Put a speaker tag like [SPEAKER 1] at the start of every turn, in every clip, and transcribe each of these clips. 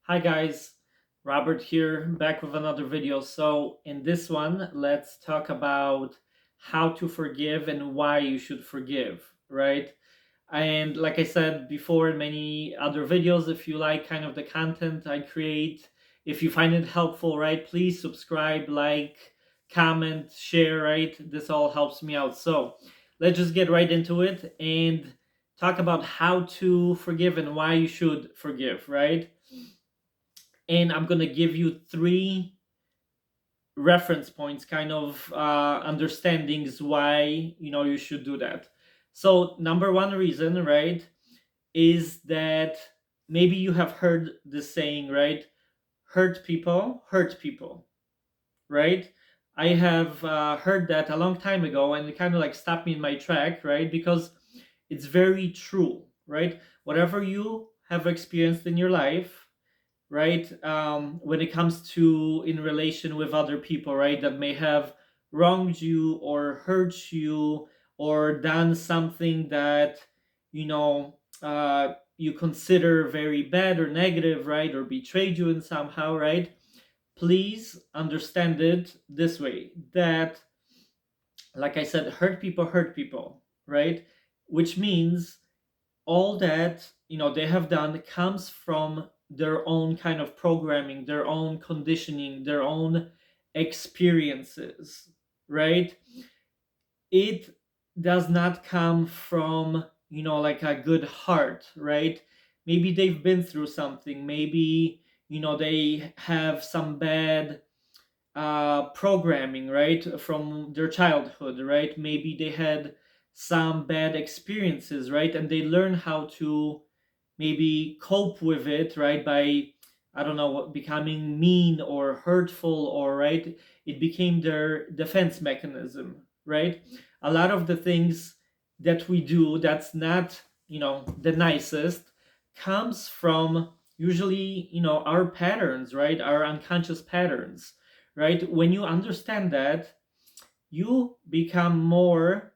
[SPEAKER 1] Hi guys, Robert here, back with another video. So in this one, let's talk about how to forgive and why you should forgive, right? And like I said before in many other videos, if you like kind of the content I create, if you find it helpful, right, please subscribe, like, comment, share, right? This all helps me out. So let's just get right into it and talk about how to forgive and why you should forgive, right? And I'm gonna give you three reference points, kind of understandings why you should do that. So number one reason, right, is that maybe you have heard the saying, right? Hurt people, right? I have heard that a long time ago, and it kind of like stopped me in my track, right? Because it's very true, right? Whatever you have experienced in your life, right, when it comes to in relation with other people, right, that may have wronged you or hurt you or done something that you consider very bad or negative, right, or betrayed you in somehow, right? Please understand it this way, that, like I said, hurt people, right? Which means all that they have done comes from their own kind of programming, their own conditioning, their own experiences, right? It does not come from like a good heart, right? Maybe they've been through something, maybe they have some bad programming, right, from their childhood, right? Maybe they had some bad experiences, right, and they learn how to maybe cope with it, right, by, I don't know, becoming mean or hurtful, or right, it became their defense mechanism, right? A lot of the things that we do that's not the nicest comes from usually our patterns, right, our unconscious patterns, right? When you understand that, you become more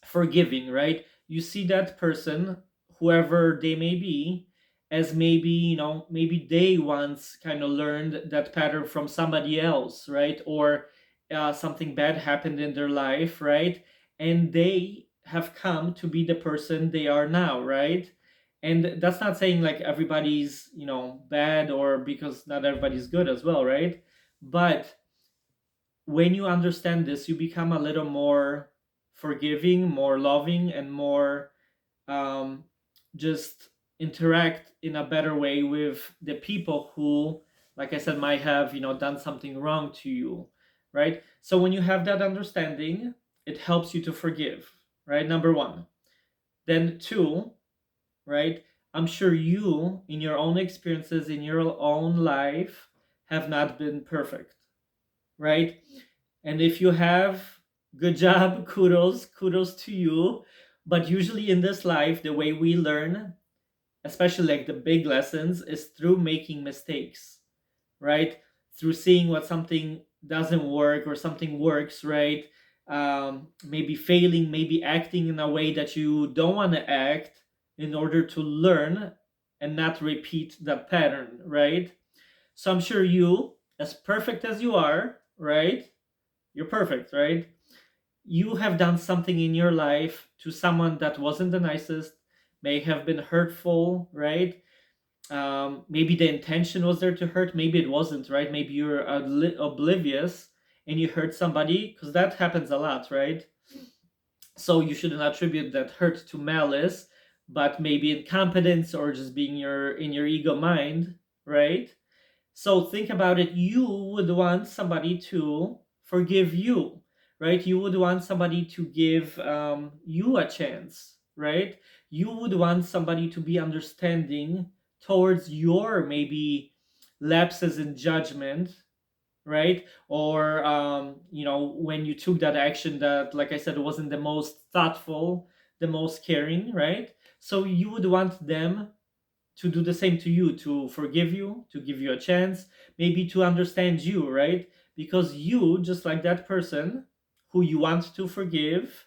[SPEAKER 1] forgiving, right? You see that person, whoever they may be, as maybe maybe they once kind of learned that pattern from somebody else, right? Or something bad happened in their life, right? And they have come to be the person they are now, right? And that's not saying like everybody's bad, or because not everybody's good as well, right? But when you understand this, you become a little more forgiving, more loving, and more um, just interact in a better way with the people who, like I said, might have done something wrong to you, right? So when you have that understanding, it helps you to forgive, right? Number one. Then two, right? I'm sure you, in your own experiences, in your own life, have not been perfect, right? And if you have, good job, kudos to you. But usually in this life, the way we learn, especially like the big lessons, is through making mistakes, right? Through seeing what something doesn't work or something works, right? Maybe failing, maybe acting in a way that you don't want to act in order to learn and not repeat that pattern, right? So I'm sure you, as perfect as you are, right? You're perfect, right? You have done something in your life to someone that wasn't the nicest, may have been hurtful, right? Maybe the intention was there to hurt, maybe it wasn't, right? Maybe you're oblivious and you hurt somebody, because that happens a lot, right? So you shouldn't attribute that hurt to malice, but maybe incompetence or just being in your ego mind, right? So think about it. You would want somebody to forgive you, right? You would want somebody to give you a chance, right? You would want somebody to be understanding towards your maybe lapses in judgment, right? Or when you took that action that, like I said, wasn't the most thoughtful, the most caring, right? So you would want them to do the same to you, to forgive you, to give you a chance, maybe to understand you, right? Because you, just like that person who you want to forgive,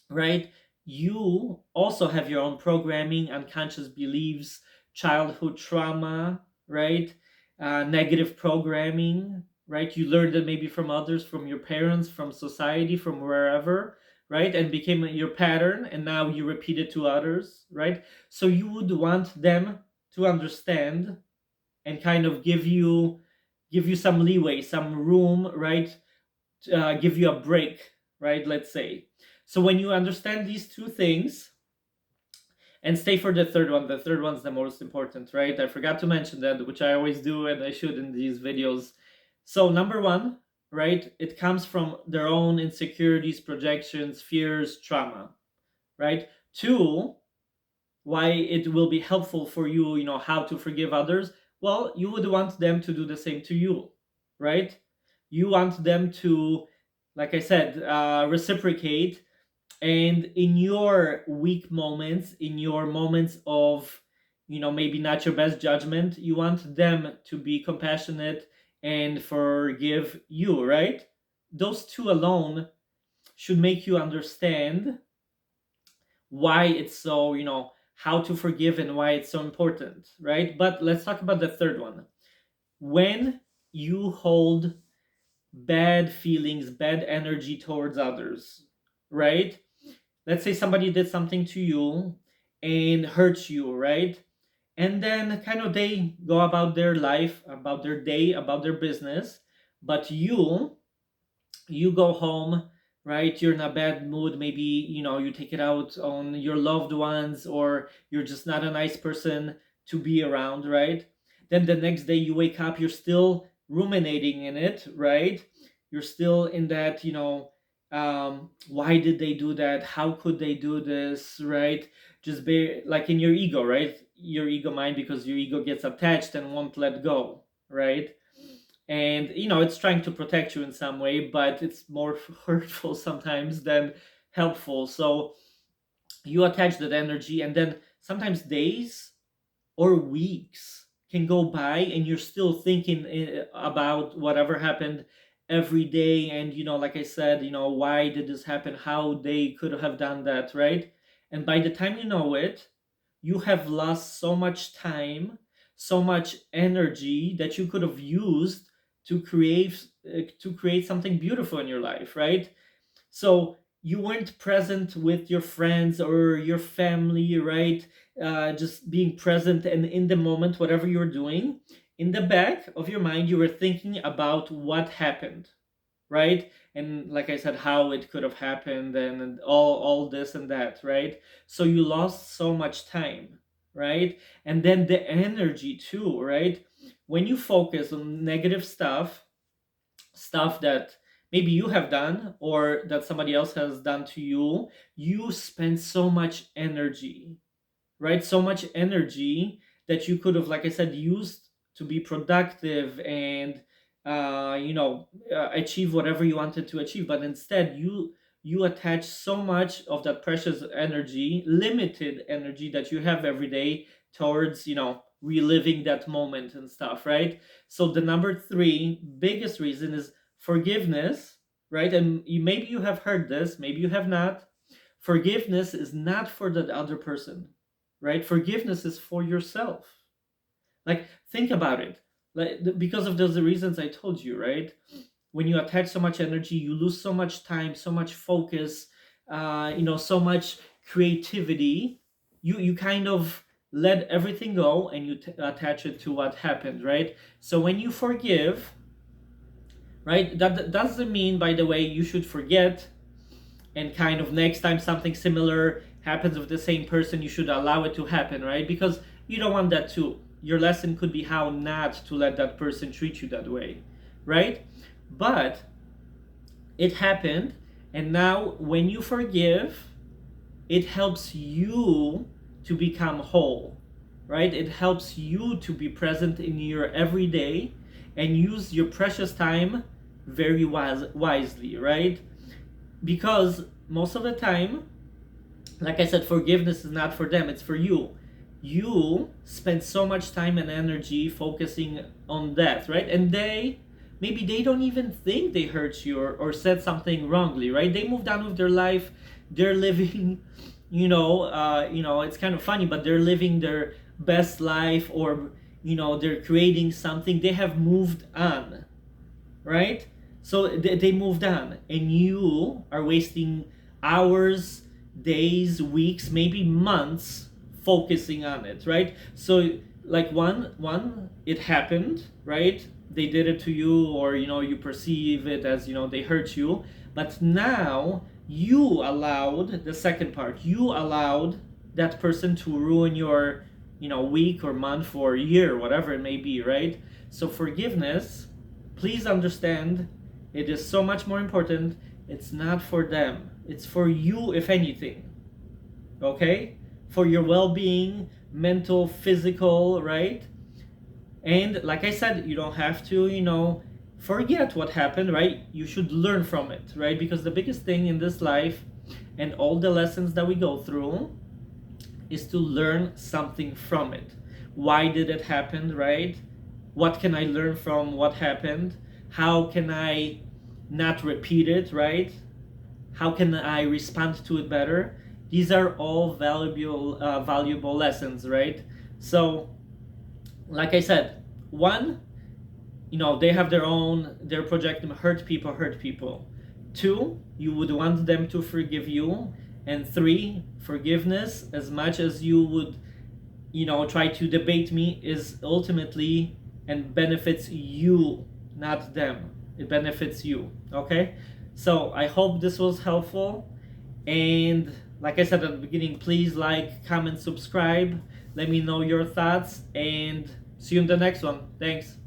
[SPEAKER 1] right? You also have your own programming, unconscious beliefs, childhood trauma, right? Negative programming, right? You learned it maybe from others, from your parents, from society, from wherever, right? And became your pattern, and now you repeat it to others, right? So you would want them to understand and kind of give you some leeway, some room, right? Give you a break, right? Let's say. So when you understand these two things, and stay for the third one. The third one's the most important, right? I forgot to mention that, which I always do, and I should in these videos. So number one, right? It comes from their own insecurities, projections, fears, trauma, right? Two, why it will be helpful for you, how to forgive others. Well, you would want them to do the same to you, right? You want them to, like I said, reciprocate, and in your weak moments, in your moments of maybe not your best judgment, you want them to be compassionate and forgive you, right? Those two alone should make you understand why it's so, how to forgive and why it's so important, right? But let's talk about the third one. When you hold bad feelings, bad energy towards others, right? Let's say somebody did something to you and hurts you, right? And then kind of they go about their life, about their day, about their business, but you go home, right? You're in a bad mood. Maybe, you take it out on your loved ones, or you're just not a nice person to be around, right? Then the next day you wake up, you're still ruminating in it, right? You're still in that, why did they do that? How could they do this, right? Just be like in your ego, right? Your ego mind, because your ego gets attached and won't let go, right? And it's trying to protect you in some way, but it's more hurtful sometimes than helpful. So you attach that energy, and then sometimes days or weeks can go by and you're still thinking about whatever happened every day. And like I said, why did this happen, how they could have done that, right? And by the time you know it, you have lost so much time, so much energy that you could have used to create something beautiful in your life, right? So you weren't present with your friends or your family, right? Just being present and in the moment, whatever you're doing. In the back of your mind, you were thinking about what happened, right? And like I said, how it could have happened, and all this and that, right? So you lost so much time, right? And then the energy too, right? When you focus on negative stuff that maybe you have done or that somebody else has done to you, you spend so much energy, right? So much energy that you could have, like I said, used to be productive and achieve whatever you wanted to achieve. But instead, you attach so much of that precious energy, limited energy that you have every day towards reliving that moment and stuff, right? So the number three biggest reason is forgiveness, right? And maybe you have heard this, maybe you have not. Forgiveness is not for the other person, right? Forgiveness is for yourself. Like, think about it. Like, because of those reasons I told you, right? When you attach so much energy, you lose so much time, so much focus, so much creativity. You kind of let everything go and you attach it to what happened, right? So when you forgive, right, that doesn't mean, by the way, you should forget and kind of next time something similar happens with the same person, you should allow it to happen, right? Because you don't want that too. Your lesson could be how not to let that person treat you that way, right? But it happened, and now when you forgive, it helps you to become whole, right? It helps you to be present in your everyday and use your precious time very wisely, right? Because most of the time, like I said, forgiveness is not for them, it's for you. You spend so much time and energy focusing on that, right? And maybe they don't even think they hurt you or said something wrongly, right? They moved on with their life, they're living, it's kind of funny, but they're living their best life, or they're creating something, they have moved on, right? So they moved on, and you are wasting hours, days, weeks, maybe months focusing on it, right? So like one it happened, right? They did it to you, or you perceive it as they hurt you, but now you allowed the second part. You allowed that person to ruin your week or month or year, whatever it may be, right? So forgiveness, please understand, it is so much more important. It's not for them, it's for you, if anything. Okay? For your well-being, mental, physical, right? And like I said, you don't have to forget what happened, right? You should learn from it, right? Because the biggest thing in this life and all the lessons that we go through is to learn something from it. Why did it happen, right? What can I learn from what happened? How can I not repeat it, right? How can I respond to it better? These are all valuable lessons, right? So like I said, one, they have their project, hurt people. Two, you would want them to forgive you. And three, forgiveness, as much as you would try to debate me, is ultimately and benefits you, not them. It benefits you. Okay? So I hope this was helpful. And like I said at the beginning, please like, comment, subscribe. Let me know your thoughts, and see you in the next one. Thanks.